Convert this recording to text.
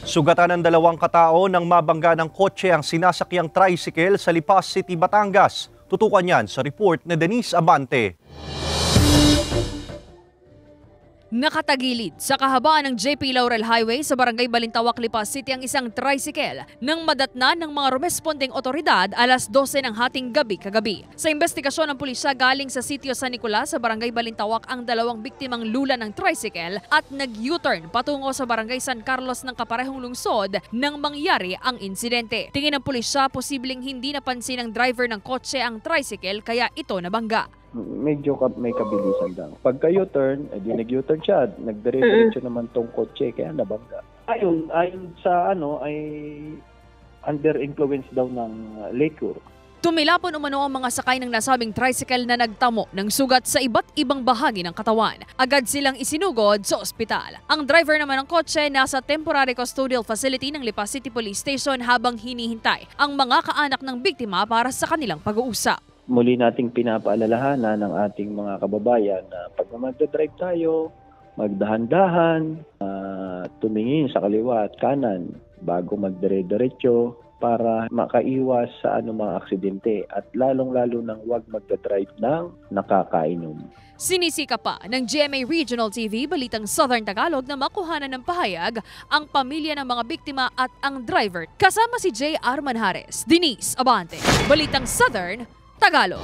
Sugatan ng dalawang katao nang mabangga ng kotse ang sinasakyang tricycle sa Lipas City, Batangas. Tutukan yan sa report ni Denise Abante. Nakatagilid sa kahabaan ng JP Laurel Highway sa Barangay Balintawak, Lipas City ang isang tricycle nang madatnan ng mga rumespondeng otoridad alas 12 ng hating gabi kagabi. Sa investigasyon ng pulisya galing sa sitio San Nicolas sa Barangay Balintawak ang dalawang biktimang lula ng tricycle at nag-U-turn patungo sa Barangay San Carlos ng kaparehong lungsod nang mangyari ang insidente. Tingin ng pulisya posibleng hindi napansin ng driver ng kotse ang tricycle kaya ito nabangga. Medyo may kabilisan lang. Pagka U-turn, edi nag-U-turn siya, nagdire-diretso naman tong kotse kaya nabangga. Ayon sa ay under influence daw ng liquor. Tumilapon umano ang mga sakay ng nasabing tricycle na nagtamo ng sugat sa iba't ibang bahagi ng katawan. Agad silang isinugod sa ospital. Ang driver naman ng kotse nasa temporary custodial facility ng Lipas City Police Station habang hinihintay ang mga kaanak ng biktima para sa kanilang pag-uusap. Muli nating pinapaalalahanan ng ating mga kababayan na pag magdadrive tayo, magdahan-dahan, tumingin sa kaliwa at kanan bago magdire-diretso para makaiwas sa anumang aksidente at lalong-lalo nang huwag magdadrive ng nakakainom. Sinisika pa ng GMA Regional TV Balitang Southern Tagalog na makuhanan ng pahayag ang pamilya ng mga biktima at ang driver kasama si J. R. Manjares. Denise Abante, Balitang Southern Tagalog.